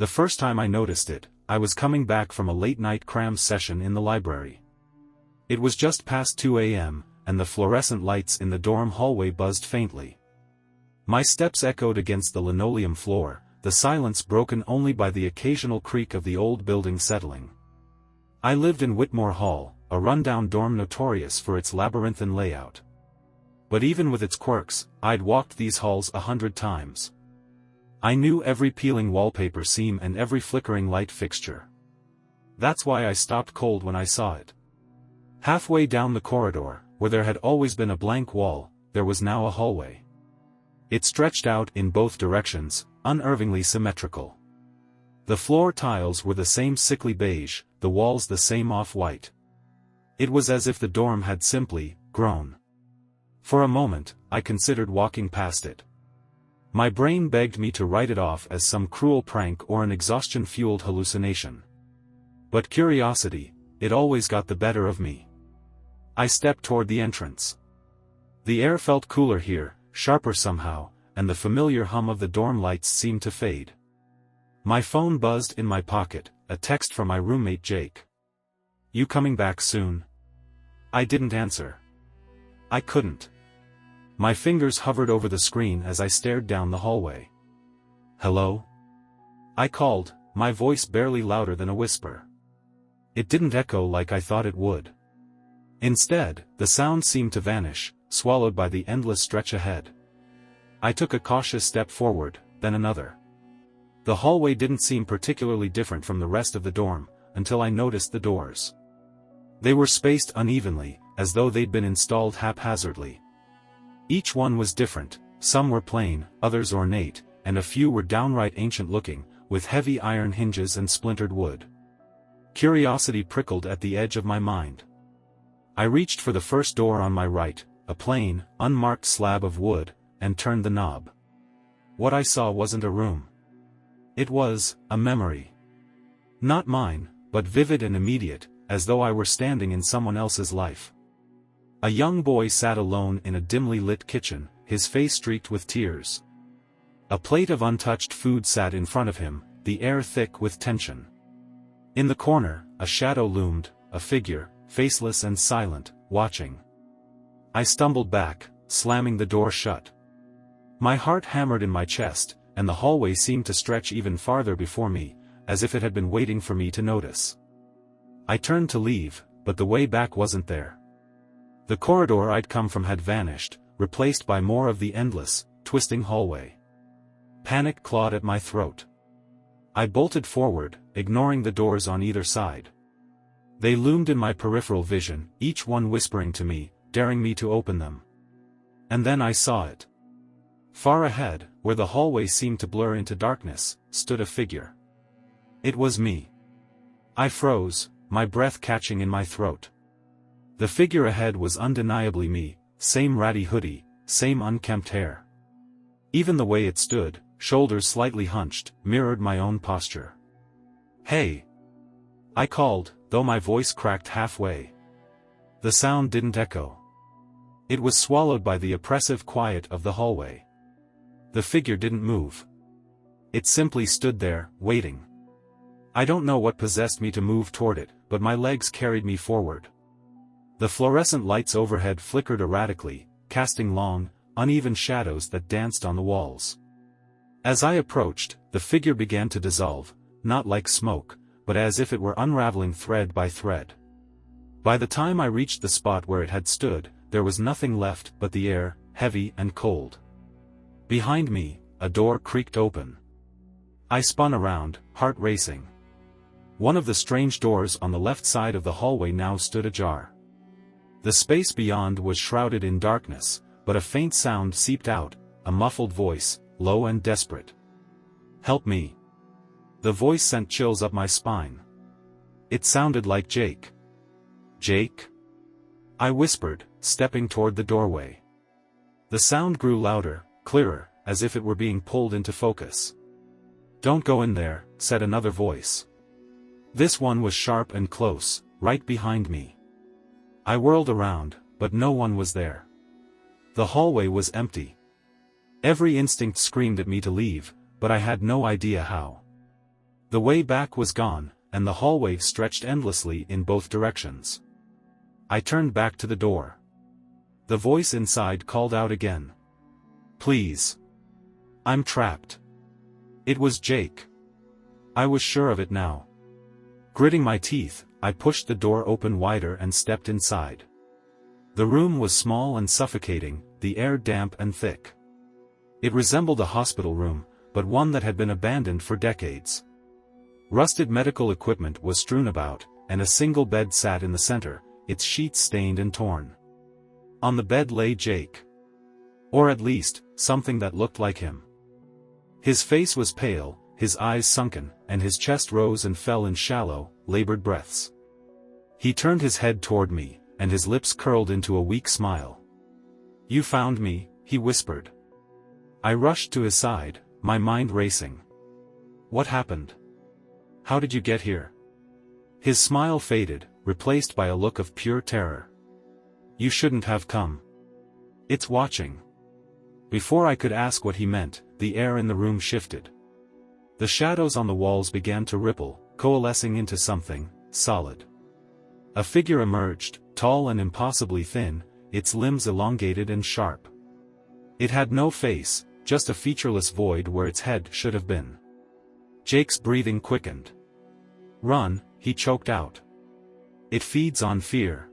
The first time I noticed it, I was coming back from a late-night cram session in the library. It was just past 2 a.m., and the fluorescent lights in the dorm hallway buzzed faintly. My steps echoed against the linoleum floor, the silence broken only by the occasional creak of the old building settling. I lived in Whitmore Hall, a rundown dorm notorious for its labyrinthine layout. But even with its quirks, I'd walked these halls 100 times. I knew every peeling wallpaper seam and every flickering light fixture. That's why I stopped cold when I saw it. Halfway down the corridor, where there had always been a blank wall, there was now a hallway. It stretched out in both directions, unervingly symmetrical. The floor tiles were the same sickly beige, the walls the same off-white. It was as if the dorm had simply grown. For a moment, I considered walking past it. My brain begged me to write it off as some cruel prank or an exhaustion-fueled hallucination. But curiosity, it always got the better of me. I stepped toward the entrance. The air felt cooler here, sharper somehow, and the familiar hum of the dorm lights seemed to fade. My phone buzzed in my pocket, a text from my roommate Jake. "You coming back soon?" I didn't answer. I couldn't. My fingers hovered over the screen as I stared down the hallway. "Hello?" I called, my voice barely louder than a whisper. It didn't echo like I thought it would. Instead, the sound seemed to vanish, swallowed by the endless stretch ahead. I took a cautious step forward, then another. The hallway didn't seem particularly different from the rest of the dorm, until I noticed the doors. They were spaced unevenly, as though they'd been installed haphazardly. Each one was different, some were plain, others ornate, and a few were downright ancient-looking, with heavy iron hinges and splintered wood. Curiosity prickled at the edge of my mind. I reached for the first door on my right, a plain, unmarked slab of wood, and turned the knob. What I saw wasn't a room. It was a memory. Not mine, but vivid and immediate, as though I were standing in someone else's life. A young boy sat alone in a dimly lit kitchen, his face streaked with tears. A plate of untouched food sat in front of him, the air thick with tension. In the corner, a shadow loomed, a figure, faceless and silent, watching. I stumbled back, slamming the door shut. My heart hammered in my chest, and the hallway seemed to stretch even farther before me, as if it had been waiting for me to notice. I turned to leave, but the way back wasn't there. The corridor I'd come from had vanished, replaced by more of the endless, twisting hallway. Panic clawed at my throat. I bolted forward, ignoring the doors on either side. They loomed in my peripheral vision, each one whispering to me, daring me to open them. And then I saw it. Far ahead, where the hallway seemed to blur into darkness, stood a figure. It was me. I froze, my breath catching in my throat. The figure ahead was undeniably me, same ratty hoodie, same unkempt hair. Even the way it stood, shoulders slightly hunched, mirrored my own posture. "Hey!" I called, though my voice cracked halfway. The sound didn't echo. It was swallowed by the oppressive quiet of the hallway. The figure didn't move. It simply stood there, waiting. I don't know what possessed me to move toward it, but my legs carried me forward. The fluorescent lights overhead flickered erratically, casting long, uneven shadows that danced on the walls. As I approached, the figure began to dissolve, not like smoke, but as if it were unraveling thread by thread. By the time I reached the spot where it had stood, there was nothing left but the air, heavy and cold. Behind me, a door creaked open. I spun around, heart racing. One of the strange doors on the left side of the hallway now stood ajar. The space beyond was shrouded in darkness, but a faint sound seeped out, a muffled voice, low and desperate. "Help me." The voice sent chills up my spine. It sounded like Jake. "Jake?" I whispered, stepping toward the doorway. The sound grew louder, clearer, as if it were being pulled into focus. "Don't go in there," said another voice. This one was sharp and close, right behind me. I whirled around, but no one was there. The hallway was empty. Every instinct screamed at me to leave, but I had no idea how. The way back was gone, and the hallway stretched endlessly in both directions. I turned back to the door. The voice inside called out again. "Please. I'm trapped." It was Jake. I was sure of it now. Gritting my teeth, I pushed the door open wider and stepped inside. The room was small and suffocating, the air damp and thick. It resembled a hospital room, but one that had been abandoned for decades. Rusted medical equipment was strewn about, and a single bed sat in the center, its sheets stained and torn. On the bed lay Jake. Or at least, something that looked like him. His face was pale, his eyes sunken, and his chest rose and fell in shallow, labored breaths. He turned his head toward me, and his lips curled into a weak smile. "You found me," he whispered. I rushed to his side, my mind racing. "What happened? How did you get here?" His smile faded, replaced by a look of pure terror. "You shouldn't have come. It's watching." Before I could ask what he meant, the air in the room shifted. The shadows on the walls began to ripple, coalescing into something solid. A figure emerged, tall and impossibly thin, its limbs elongated and sharp. It had no face, just a featureless void where its head should have been. Jake's breathing quickened. "Run," he choked out. "It feeds on fear."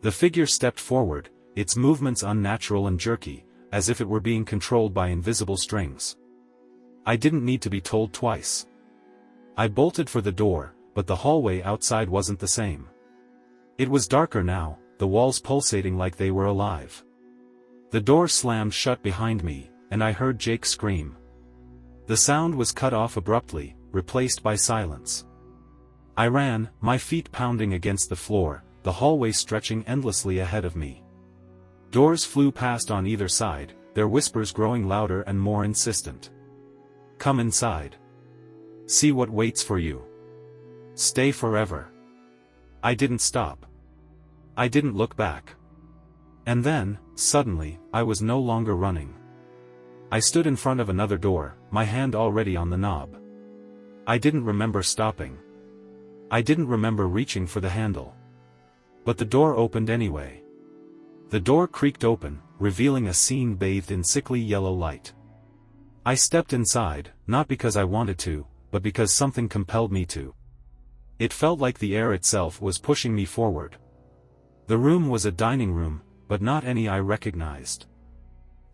The figure stepped forward, its movements unnatural and jerky, as if it were being controlled by invisible strings. I didn't need to be told twice. I bolted for the door, but the hallway outside wasn't the same. It was darker now, the walls pulsating like they were alive. The door slammed shut behind me, and I heard Jake scream. The sound was cut off abruptly, replaced by silence. I ran, my feet pounding against the floor, the hallway stretching endlessly ahead of me. Doors flew past on either side, their whispers growing louder and more insistent. "Come inside. See what waits for you. Stay forever." I didn't stop. I didn't look back. And then, suddenly, I was no longer running. I stood in front of another door, my hand already on the knob. I didn't remember stopping. I didn't remember reaching for the handle. But the door opened anyway. The door creaked open, revealing a scene bathed in sickly yellow light. I stepped inside, not because I wanted to, but because something compelled me to. It felt like the air itself was pushing me forward. The room was a dining room, but not any I recognized.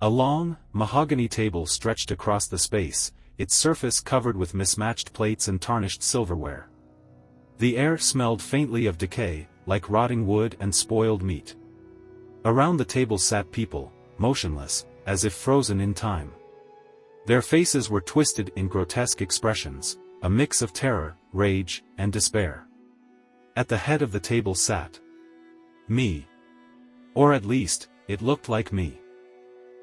A long, mahogany table stretched across the space, its surface covered with mismatched plates and tarnished silverware. The air smelled faintly of decay, like rotting wood and spoiled meat. Around the table sat people, motionless, as if frozen in time. Their faces were twisted in grotesque expressions, a mix of terror, rage, and despair. At the head of the table sat me. Or at least, it looked like me.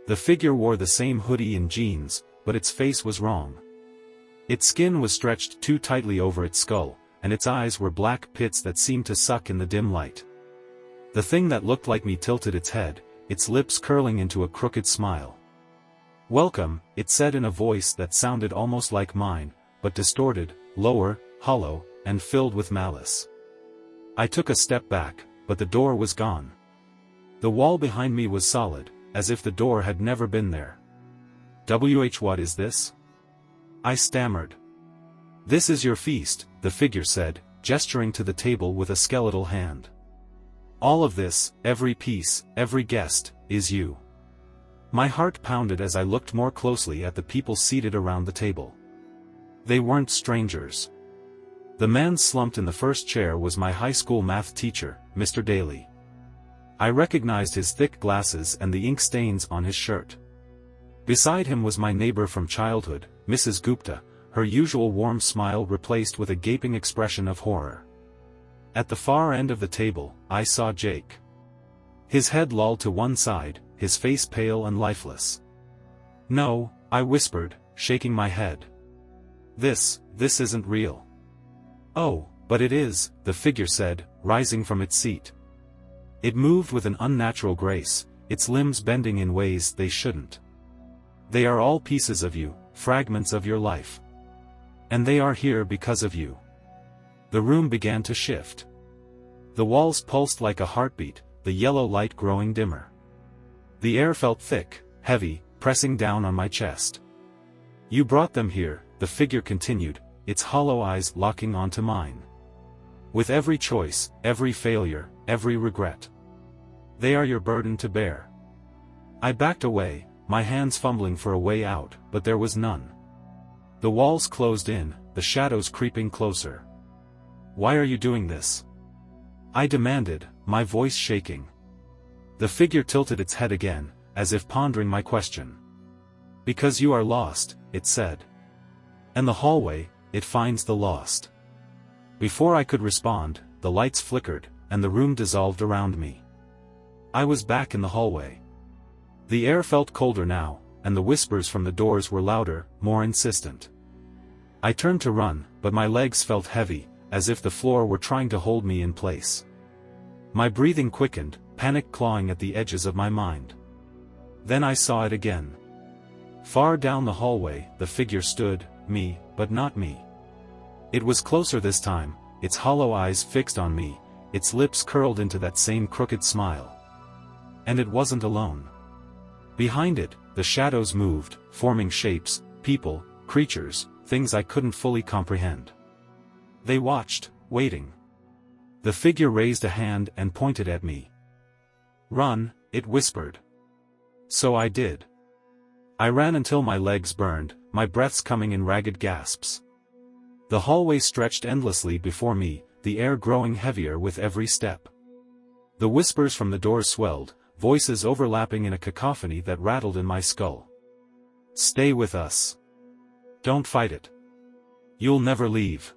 The figure wore the same hoodie and jeans, but its face was wrong. Its skin was stretched too tightly over its skull, and its eyes were black pits that seemed to suck in the dim light. The thing that looked like me tilted its head, its lips curling into a crooked smile. "Welcome," it said in a voice that sounded almost like mine, but distorted, lower, hollow, and filled with malice. I took a step back, but the door was gone. The wall behind me was solid, as if the door had never been there. What is this?" I stammered. "This is your feast," the figure said, gesturing to the table with a skeletal hand. "All of this, every piece, every guest, is you." My heart pounded as I looked more closely at the people seated around the table. They weren't strangers. The man slumped in the first chair was my high school math teacher, Mr. Daly. I recognized his thick glasses and the ink stains on his shirt. Beside him was my neighbor from childhood, Mrs. Gupta, her usual warm smile replaced with a gaping expression of horror. At the far end of the table, I saw Jake. His head lolled to one side, his face pale and lifeless. "No," I whispered, shaking my head. This isn't real." "Oh, but it is," the figure said, rising from its seat. It moved with an unnatural grace, its limbs bending in ways they shouldn't. "They are all pieces of you, fragments of your life. And they are here because of you. The room began to shift. The walls pulsed like a heartbeat, the yellow light growing dimmer. The air felt thick, heavy, pressing down on my chest. You brought them here, the figure continued, its hollow eyes locking onto mine. With every choice, every failure, every regret. They are your burden to bear. I backed away, my hands fumbling for a way out, but there was none. The walls closed in, the shadows creeping closer. Why are you doing this? I demanded, my voice shaking. The figure tilted its head again, as if pondering my question. Because you are lost, it said. And the hallway, it finds the lost. Before I could respond, the lights flickered, and the room dissolved around me. I was back in the hallway. The air felt colder now, and the whispers from the doors were louder, more insistent. I turned to run, but my legs felt heavy, as if the floor were trying to hold me in place. My breathing quickened, panic clawing at the edges of my mind. Then I saw it again. Far down the hallway, the figure stood, me, but not me. It was closer this time, its hollow eyes fixed on me, its lips curled into that same crooked smile. And it wasn't alone. Behind it, the shadows moved, forming shapes, people, creatures, things I couldn't fully comprehend. They watched, waiting. The figure raised a hand and pointed at me. Run, it whispered. So I did. I ran until my legs burned, my breaths coming in ragged gasps. The hallway stretched endlessly before me, the air growing heavier with every step. The whispers from the doors swelled, voices overlapping in a cacophony that rattled in my skull. Stay with us. Don't fight it. You'll never leave.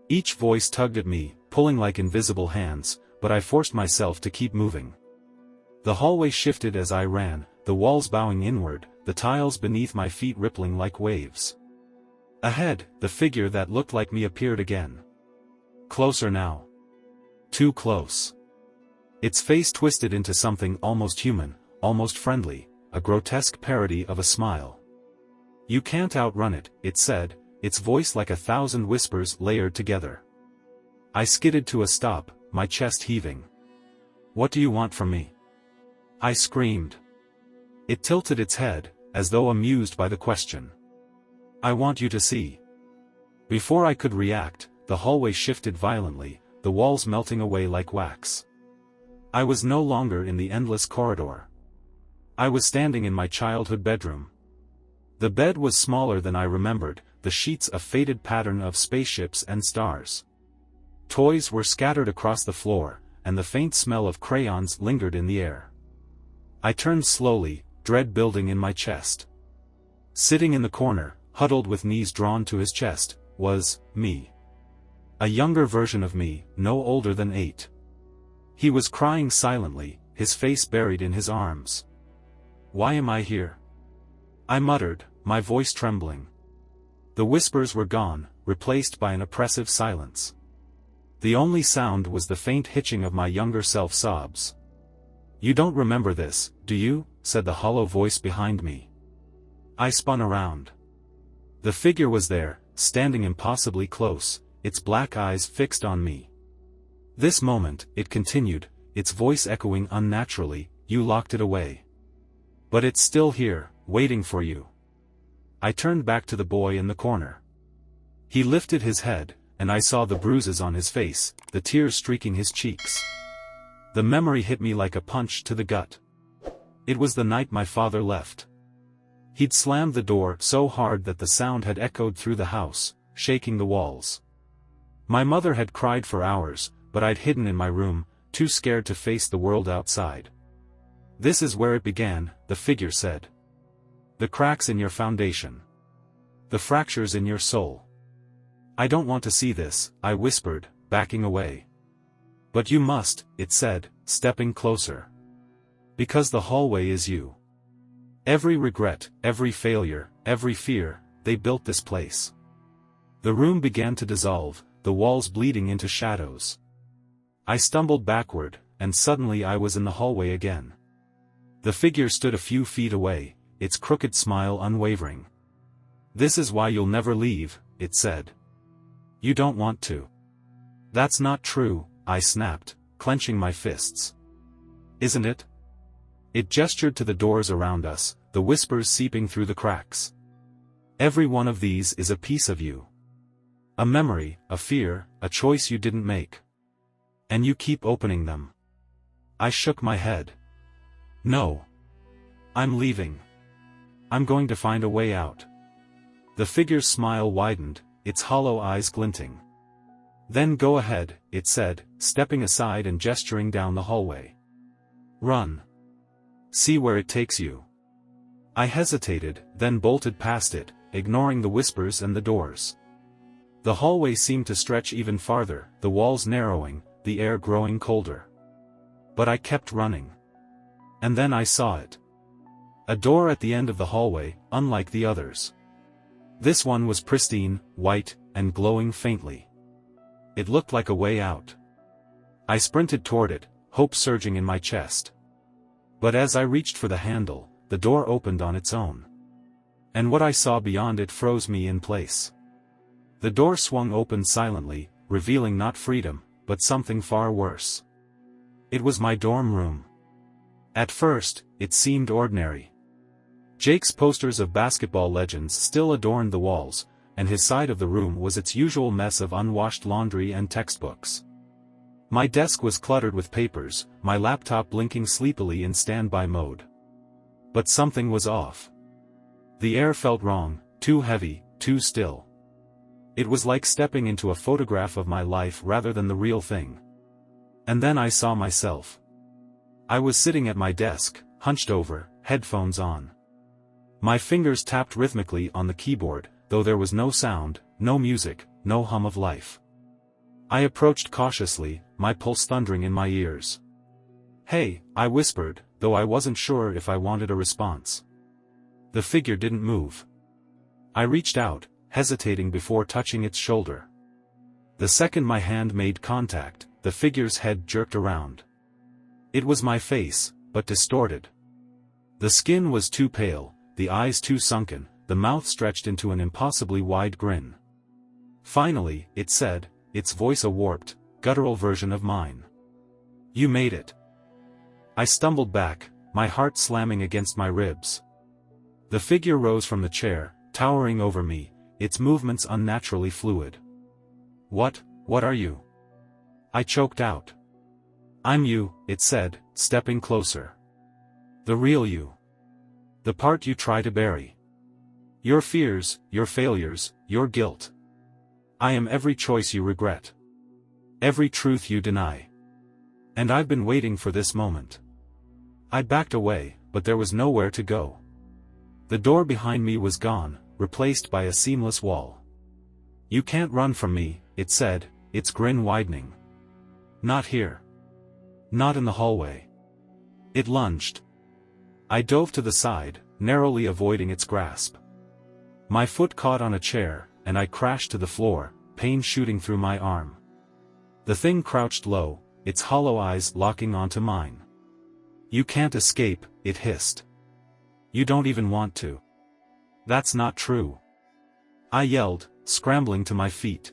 Each voice tugged at me, pulling like invisible hands, but I forced myself to keep moving. The hallway shifted as I ran, the walls bowing inward, the tiles beneath my feet rippling like waves. Ahead, the figure that looked like me appeared again. Closer now. Too close. Its face twisted into something almost human, almost friendly, a grotesque parody of a smile. You can't outrun it, it said, its voice like 1,000 whispers layered together. I skidded to a stop, my chest heaving. What do you want from me? I screamed. It tilted its head, as though amused by the question. I want you to see. Before I could react, the hallway shifted violently, the walls melting away like wax. I was no longer in the endless corridor. I was standing in my childhood bedroom. The bed was smaller than I remembered, the sheets a faded pattern of spaceships and stars. Toys were scattered across the floor, and the faint smell of crayons lingered in the air. I turned slowly, dread building in my chest. Sitting in the corner, huddled with knees drawn to his chest, was me. A younger version of me, no older than 8. He was crying silently, his face buried in his arms. Why am I here? I muttered, my voice trembling. The whispers were gone, replaced by an oppressive silence. The only sound was the faint hitching of my younger self's sobs. You don't remember this, do you? Said the hollow voice behind me. I spun around. The figure was there, standing impossibly close, its black eyes fixed on me. This moment, it continued, its voice echoing unnaturally, you locked it away. But it's still here, waiting for you. I turned back to the boy in the corner. He lifted his head, and I saw the bruises on his face, the tears streaking his cheeks. The memory hit me like a punch to the gut. It was the night my father left. He'd slammed the door so hard that the sound had echoed through the house, shaking the walls. My mother had cried for hours, but I'd hidden in my room, too scared to face the world outside. This is where it began, the figure said. The cracks in your foundation. The fractures in your soul. I don't want to see this, I whispered, backing away. But you must, it said, stepping closer. Because the hallway is you. Every regret, every failure, every fear, they built this place. The room began to dissolve, the walls bleeding into shadows. I stumbled backward, and suddenly I was in the hallway again. The figure stood a few feet away, its crooked smile unwavering. This is why you'll never leave, it said. You don't want to. That's not true, I snapped, clenching my fists. Isn't it? It gestured to the doors around us, the whispers seeping through the cracks. Every one of these is a piece of you. A memory, a fear, a choice you didn't make. And you keep opening them. I shook my head. No. I'm leaving. I'm going to find a way out. The figure's smile widened, its hollow eyes glinting. Then go ahead, it said, stepping aside and gesturing down the hallway. Run. See where it takes you. I hesitated, then bolted past it, ignoring the whispers and the doors. The hallway seemed to stretch even farther, the walls narrowing, the air growing colder. But I kept running. And then I saw it. A door at the end of the hallway, unlike the others. This one was pristine, white, and glowing faintly. It looked like a way out. I sprinted toward it, hope surging in my chest. But as I reached for the handle, the door opened on its own. And what I saw beyond it froze me in place. The door swung open silently, revealing not freedom, but something far worse. It was my dorm room. At first, it seemed ordinary. Jake's posters of basketball legends still adorned the walls, and his side of the room was its usual mess of unwashed laundry and textbooks. My desk was cluttered with papers, my laptop blinking sleepily in standby mode. But something was off. The air felt wrong, too heavy, too still. It was like stepping into a photograph of my life rather than the real thing. And then I saw myself. I was sitting at my desk, hunched over, headphones on. My fingers tapped rhythmically on the keyboard, though there was no sound, no music, no hum of life. I approached cautiously, my pulse thundering in my ears. Hey, I whispered, though I wasn't sure if I wanted a response. The figure didn't move. I reached out, hesitating before touching its shoulder. The second my hand made contact, the figure's head jerked around. It was my face, but distorted. The skin was too pale, the eyes too sunken, the mouth stretched into an impossibly wide grin. Finally, it said, its voice a warped, guttural version of mine. You made it. I stumbled back, my heart slamming against my ribs. The figure rose from the chair, towering over me, its movements unnaturally fluid. What are you? I choked out. I'm you, it said, stepping closer. The real you. The part you try to bury. Your fears, your failures, your guilt. I am every choice you regret. Every truth you deny. And I've been waiting for this moment. I backed away, but there was nowhere to go. The door behind me was gone, replaced by a seamless wall. You can't run from me, it said, its grin widening. Not here. Not in the hallway. It lunged. I dove to the side, narrowly avoiding its grasp. My foot caught on a chair, and I crashed to the floor, pain shooting through my arm. The thing crouched low, its hollow eyes locking onto mine. You can't escape, it hissed. You don't even want to. That's not true. I yelled, scrambling to my feet.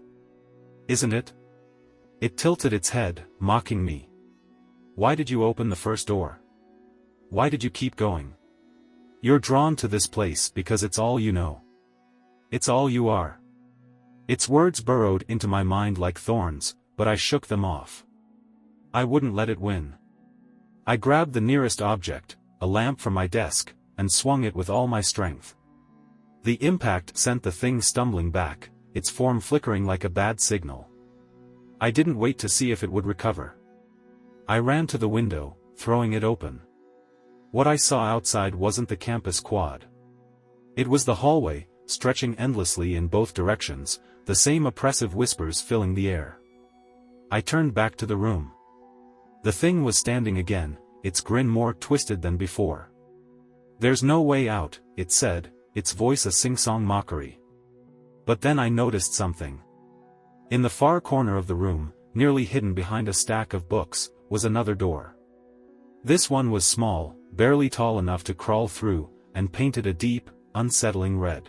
Isn't it? It tilted its head, mocking me. Why did you open the first door? Why did you keep going? You're drawn to this place because it's all you know. It's all you are. Its words burrowed into my mind like thorns, but I shook them off. I wouldn't let it win. I grabbed the nearest object, a lamp from my desk, and swung it with all my strength. The impact sent the thing stumbling back, its form flickering like a bad signal. I didn't wait to see if it would recover. I ran to the window, throwing it open. What I saw outside wasn't the campus quad. It was the hallway, stretching endlessly in both directions, the same oppressive whispers filling the air. I turned back to the room. The thing was standing again, its grin more twisted than before. There's no way out, it said, its voice a sing-song mockery. But then I noticed something. In the far corner of the room, nearly hidden behind a stack of books, was another door. This one was small, barely tall enough to crawl through, and painted a deep, unsettling red.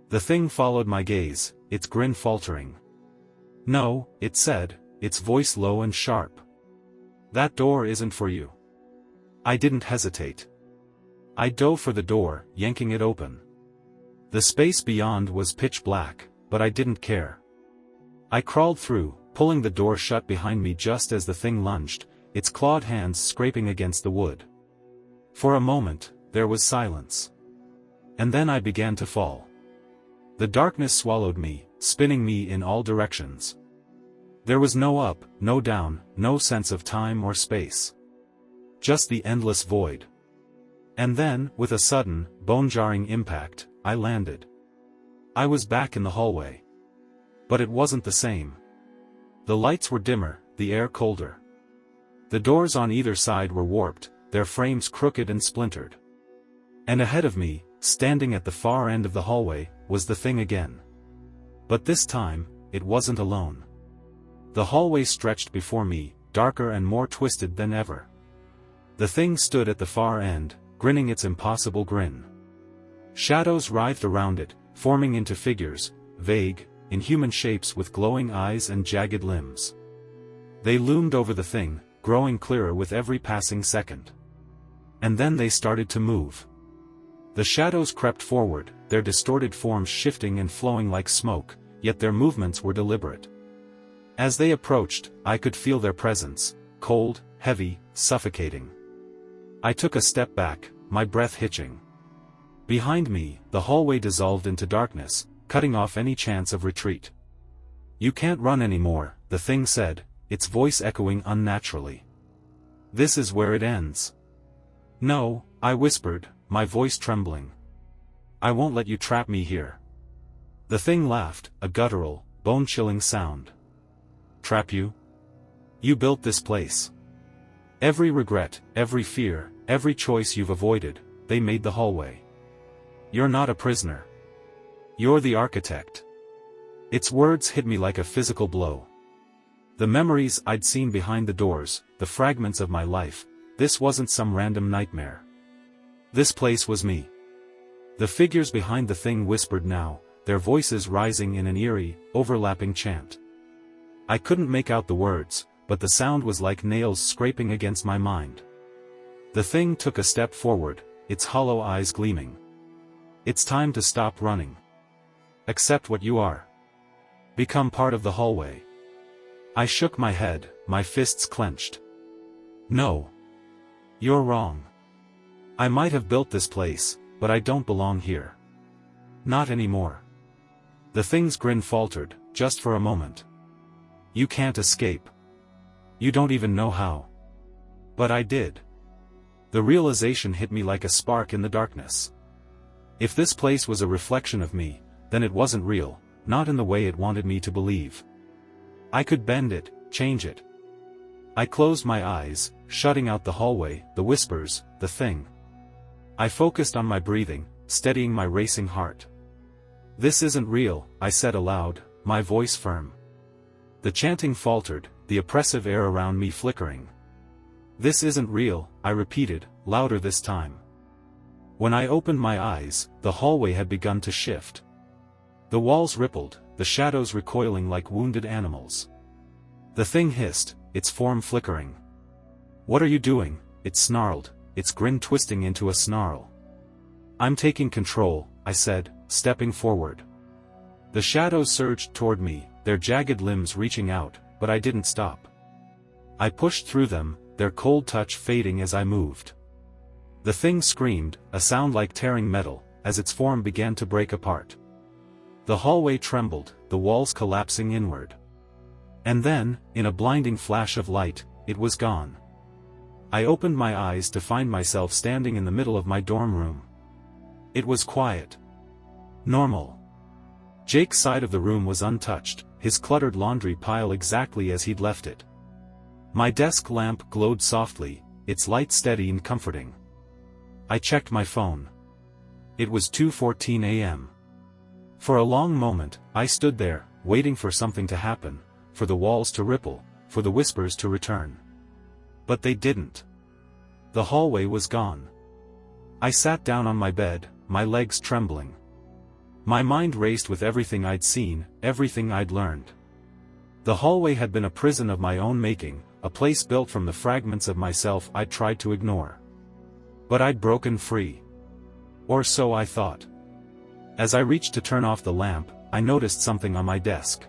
The thing followed my gaze, its grin faltering. "No," it said, its voice low and sharp. "That door isn't for you." I didn't hesitate. I dove for the door, yanking it open. The space beyond was pitch black, but I didn't care. I crawled through, pulling the door shut behind me just as the thing lunged, its clawed hands scraping against the wood. For a moment, there was silence. And then I began to fall. The darkness swallowed me, spinning me in all directions. There was no up, no down, no sense of time or space. Just the endless void. And then, with a sudden, bone-jarring impact, I landed. I was back in the hallway. But it wasn't the same. The lights were dimmer, the air colder. The doors on either side were warped, their frames crooked and splintered. And ahead of me, standing at the far end of the hallway, was the thing again. But this time, it wasn't alone. The hallway stretched before me, darker and more twisted than ever. The thing stood at the far end, grinning its impossible grin. Shadows writhed around it, forming into figures, vague, inhuman shapes with glowing eyes and jagged limbs. They loomed over the thing, growing clearer with every passing second. And then they started to move. The shadows crept forward, their distorted forms shifting and flowing like smoke, yet their movements were deliberate. As they approached, I could feel their presence, cold, heavy, suffocating. I took a step back, my breath hitching. Behind me, the hallway dissolved into darkness, cutting off any chance of retreat. "You can't run anymore," the thing said, its voice echoing unnaturally. "This is where it ends." "No," I whispered, my voice trembling. "I won't let you trap me here." The thing laughed, a guttural, bone-chilling sound. "Trap you? You built this place. Every regret, every fear, every choice you've avoided, they made the hallway. You're not a prisoner. You're the architect." Its words hit me like a physical blow. The memories I'd seen behind the doors, the fragments of my life, this wasn't some random nightmare. This place was me. The figures behind the thing whispered now, their voices rising in an eerie, overlapping chant. I couldn't make out the words, but the sound was like nails scraping against my mind. The thing took a step forward, its hollow eyes gleaming. "It's time to stop running. Accept what you are. Become part of the hallway." I shook my head, my fists clenched. "No. You're wrong. I might have built this place, but I don't belong here. Not anymore." The thing's grin faltered, just for a moment. "You can't escape. You don't even know how." But I did. The realization hit me like a spark in the darkness. If this place was a reflection of me, then it wasn't real, not in the way it wanted me to believe. I could bend it, change it. I closed my eyes, shutting out the hallway, the whispers, the thing. I focused on my breathing, steadying my racing heart. "This isn't real," I said aloud, my voice firm. The chanting faltered, the oppressive air around me flickering. "This isn't real," I repeated, louder this time. When I opened my eyes, the hallway had begun to shift. The walls rippled, the shadows recoiling like wounded animals. The thing hissed, its form flickering. "What are you doing?" it snarled, its grin twisting into a snarl. "I'm taking control," I said, stepping forward. The shadows surged toward me, their jagged limbs reaching out, but I didn't stop. I pushed through them, their cold touch fading as I moved. The thing screamed, a sound like tearing metal, as its form began to break apart. The hallway trembled, the walls collapsing inward. And then, in a blinding flash of light, it was gone. I opened my eyes to find myself standing in the middle of my dorm room. It was quiet. Normal. Jake's side of the room was untouched, his cluttered laundry pile exactly as he'd left it. My desk lamp glowed softly, its light steady and comforting. I checked my phone. It was 2:14 a.m. For a long moment, I stood there, waiting for something to happen, for the walls to ripple, for the whispers to return. But they didn't. The hallway was gone. I sat down on my bed, my legs trembling. My mind raced with everything I'd seen, everything I'd learned. The hallway had been a prison of my own making, a place built from the fragments of myself I'd tried to ignore. But I'd broken free. Or so I thought. As I reached to turn off the lamp, I noticed something on my desk.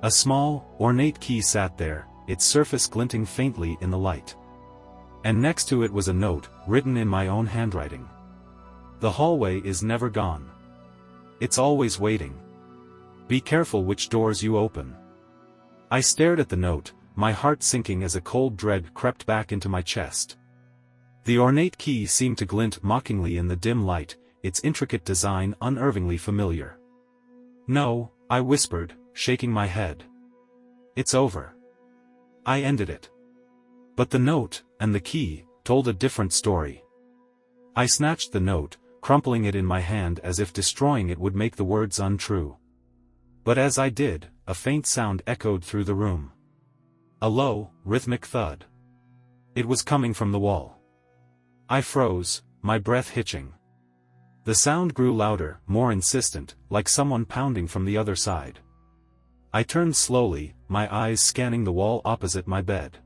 A small, ornate key sat there, its surface glinting faintly in the light. And next to it was a note, written in my own handwriting. The hallway is never gone. It's always waiting. Be careful which doors you open. I stared at the note, my heart sinking as a cold dread crept back into my chest. The ornate key seemed to glint mockingly in the dim light, its intricate design unnervingly familiar. No, I whispered, shaking my head. It's over. I ended it. But the note, and the key, told a different story. I snatched the note, crumpling it in my hand as if destroying it would make the words untrue. But as I did, a faint sound echoed through the room. A low, rhythmic thud. It was coming from the wall. I froze, my breath hitching. The sound grew louder, more insistent, like someone pounding from the other side. I turned slowly, my eyes scanning the wall opposite my bed.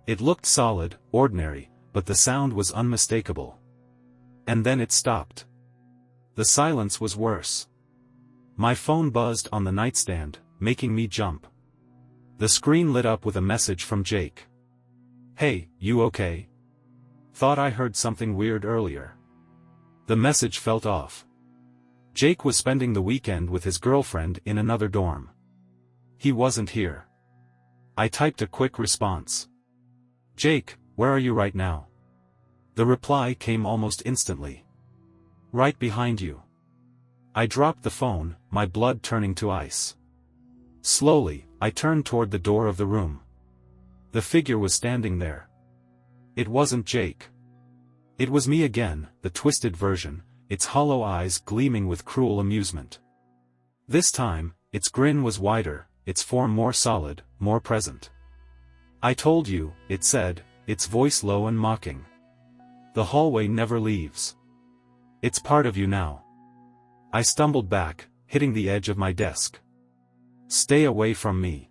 It looked solid, ordinary, but the sound was unmistakable. And then it stopped. The silence was worse. My phone buzzed on the nightstand, making me jump. The screen lit up with a message from Jake. "Hey, you okay? Thought I heard something weird earlier." The message felt off. Jake was spending the weekend with his girlfriend in another dorm. He wasn't here. I typed a quick response. "Jake, where are you right now?" The reply came almost instantly. "Right behind you." I dropped the phone, my blood turning to ice. Slowly, I turned toward the door of the room. The figure was standing there. It wasn't Jake. It was me again, the twisted version, its hollow eyes gleaming with cruel amusement. This time, its grin was wider, its form more solid, more present. "I told you," it said, its voice low and mocking. "The hallway never leaves. It's part of you now." I stumbled back, hitting the edge of my desk. "Stay away from me,"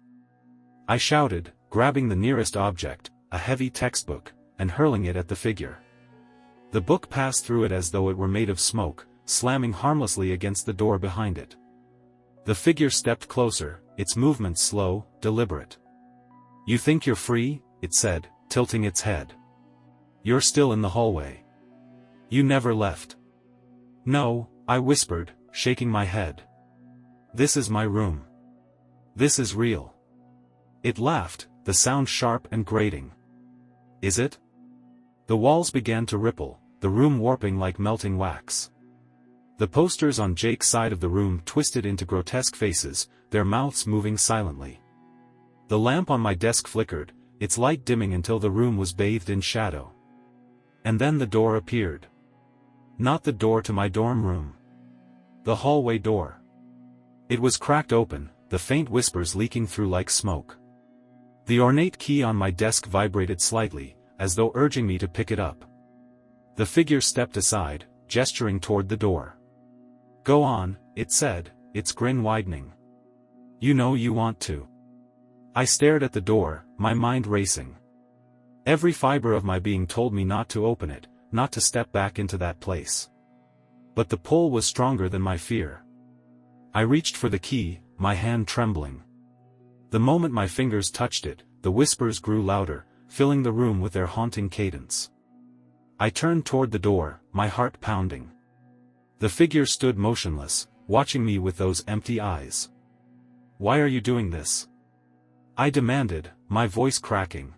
I shouted, grabbing the nearest object, a heavy textbook, and hurling it at the figure. The book passed through it as though it were made of smoke, slamming harmlessly against the door behind it. The figure stepped closer, its movements slow, deliberate. "You think you're free?" it said, tilting its head. "You're still in the hallway. You never left." "No," I whispered, shaking my head. "This is my room. This is real." It laughed, the sound sharp and grating. "Is it?" The walls began to ripple, the room warping like melting wax. The posters on Jake's side of the room twisted into grotesque faces, their mouths moving silently. The lamp on my desk flickered, its light dimming until the room was bathed in shadow. And then the door appeared. Not the door to my dorm room. The hallway door. It was cracked open, the faint whispers leaking through like smoke. The ornate key on my desk vibrated slightly, as though urging me to pick it up. The figure stepped aside, gesturing toward the door. "Go on," it said, its grin widening. "You know you want to." I stared at the door, my mind racing. Every fiber of my being told me not to open it, not to step back into that place. But the pull was stronger than my fear. I reached for the key, my hand trembling. The moment my fingers touched it, the whispers grew louder, filling the room with their haunting cadence. I turned toward the door, my heart pounding. The figure stood motionless, watching me with those empty eyes. "Why are you doing this?" I demanded, my voice cracking.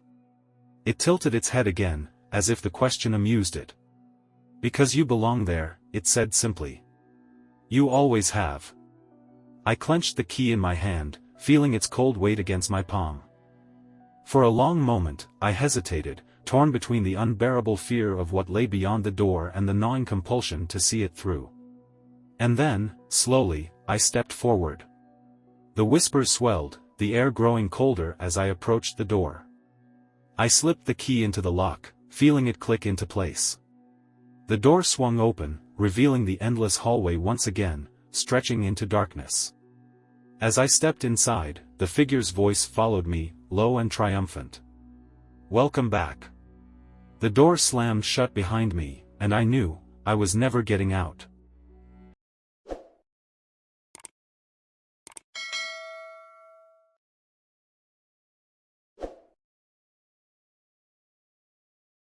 It tilted its head again, as if the question amused it. "Because you belong there," it said simply. "You always have." I clenched the key in my hand, feeling its cold weight against my palm. For a long moment, I hesitated, torn between the unbearable fear of what lay beyond the door and the gnawing compulsion to see it through. And then, slowly, I stepped forward. The whispers swelled, the air growing colder as I approached the door. I slipped the key into the lock, feeling it click into place. The door swung open, revealing the endless hallway once again, stretching into darkness. As I stepped inside, the figure's voice followed me, low and triumphant. "Welcome back." The door slammed shut behind me, and I knew I was never getting out.